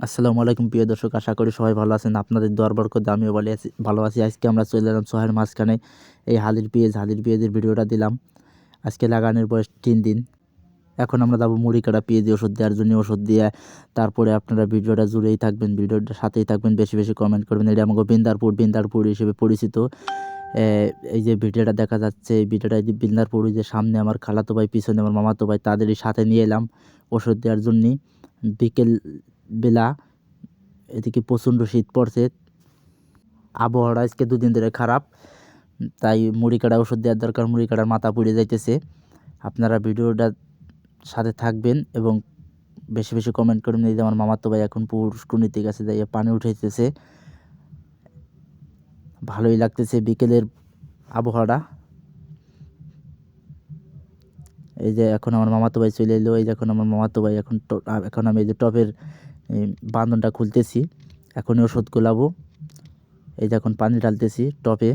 আসসালামু আলাইকুম প্রিয় দর্শক, আশা করি সবাই ভালো আছেন। আপনাদের দোয়ার বরকতে আমিও ভালো আছি। আজকে আমরা চলে এলাম শহরের মাঝখানে। এই হালির পেঁয়াজের ভিডিওটা দিলাম। আজকে লাগানোর বয়স 3 দিন। এখন আমরা যাবো মুড়ি কাটা পেঁয়াজি ওষুধ দেওয়ার জন্য। ওষুধ দিয়ে তারপরে আপনারা ভিডিওটা জুড়েই থাকবেন, ভিডিওটার সাথেই থাকবেন, বেশি বেশি কমেন্ট করবেন। এটা আমাকে বিন্দারপুর হিসেবে পরিচিত। এই যে ভিডিওটা দেখা যাচ্ছে, এই ভিডিওটা বিন্দারপুর, যে সামনে আমার খালাতো ভাই, পিছনে আমার মামাতো ভাই, তাদেরই সাথে নিয়ে এলাম ওষুধ দেওয়ার জন্য। বিকেল বেলা, এদিকে প্রচণ্ড শীত পড়ছে। আবহাওয়াটা আজকে 2 দিন ধরে খারাপ, তাই মুড়ি কাটা ওষুধ দেওয়ার দরকার। মুড়ি কাটার মাথা পুড়ে যাইতেছে। আপনারা ভিডিওটা সাথে থাকবেন এবং বেশি বেশি কমেন্ট করবেন। এই যে আমার মামাতো ভাই এখন পুষ্কুনিতে গেছে, যাইয়া পানি উঠাইতেছে। ভালোই লাগতেছে বিকেলের আবহাওয়াটা। এই যে এখন আমার মামাতো ভাই চলে এলো। এই যে এখন আমার মামাতো ভাই এখন আমি এই যে টপের বাঁধনটা খুলতেছি। এখনই ওষুধ গোলাবো। এই যে এখন পানি ঢালতেছি টপে।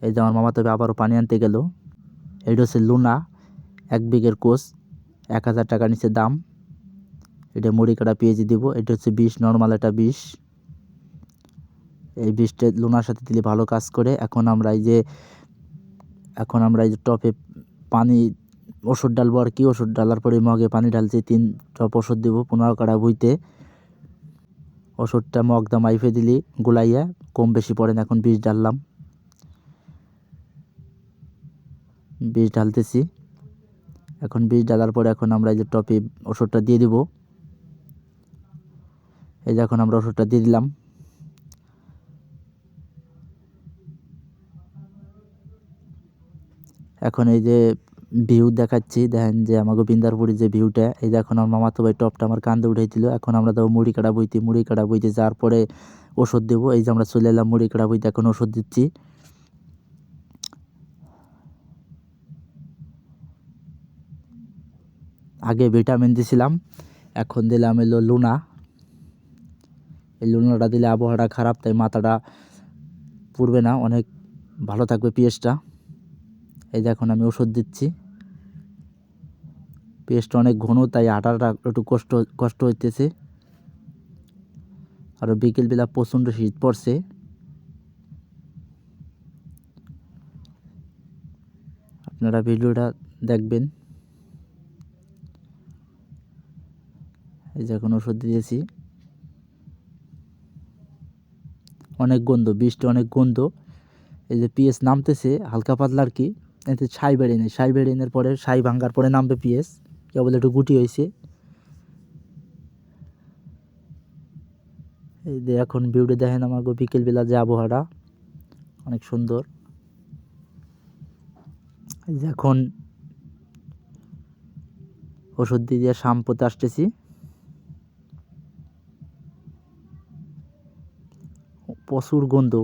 এই যে আমার মামাতো ভাই আবারও পানি আনতে গেল। এটা হচ্ছে লুনা, 1 বিঘের কোষ, 1000 টাকার নিচে দাম। এটা মুড়ি কাটা পেঁয়াজি দিব। এটা হচ্ছে বিষ, নর্মাল একটা বিষ। এই বিষটা লুনার সাথে দিলে ভালো কাজ করে। এখন আমরা এই যে টপে পানি ওষুধ ডালবো। আর কি, ওষুধ ডালার পরে মগে পানি ঢালছি। 3 টপ ওষুধ দিব 15 কাটা বইতে। ওষুধটা মগদা মাইফে দিলি গুলাইয়া, কম বেশি পড়ে না। এখন বিষ ঢাললাম, বিষ ঢালতেছি। এখন বিষ ঢালার পরে এখন আমরা এই যে টপে ওষুধটা দিয়ে দিব। এই যে এখন আমরা ওষুধটা দিয়ে দিলাম। এখন এই যে ভিউ দেখাচ্ছি, দেখেন যে আমাকে বিন্দারপুরের যে ভিউটা। এই যে এখন আমার মামাতো ভাই টপটা আমার কান্দে উঠাই দিল। এখন আমরা দেবো মুড়ি কাটা বইতে যাওয়ার পরে ওষুধ দেবো। এই যে আমরা চলে এলাম মুড়ি কাটা বইতে, এখন ওষুধ দিচ্ছি। আগে ভিটামিন দিছিলাম, এখন দিলাম এলো লুনা। এই লুনাটা দিলে আবহাওয়াটা খারাপ, তাই মাথাটা পুড়বে না, অনেক ভালো থাকবে পেঁয়াজটা। এই যে এখন আমি ওষুধ দিচ্ছি। পেঁয়াজটা অনেক ঘন, তাই হাঁটাটা একটু কষ্ট কষ্ট হইতেছে। আরও বিকেলবেলা প্রচণ্ড শীত পড়ছে। আপনারা ভিডিওটা দেখবেন। এই যে এখন ওষুধ দিয়েছি। অনেক গন্ধ, বৃষ্টি অনেক গন্ধ। এই যে পিএস নামতেছে হালকা পাতলা আর কি। এতে ছাই বেড়ে নেই, ছাই বেড়ে নেওয়ার পরে, ছাই ভাঙ্গার পরে নামবে পিএস। কেবল একটু গুটি হয়েছে। এই যে এখন ভিউটা দেখেন আমাকে বিকেলবেলা যে আবহাওয়াটা, অনেক সুন্দর। এই যে এখন ওষুধ দিয়ে শ্যাম্পুতে আসতেছি। প্রচুর গন্ধ।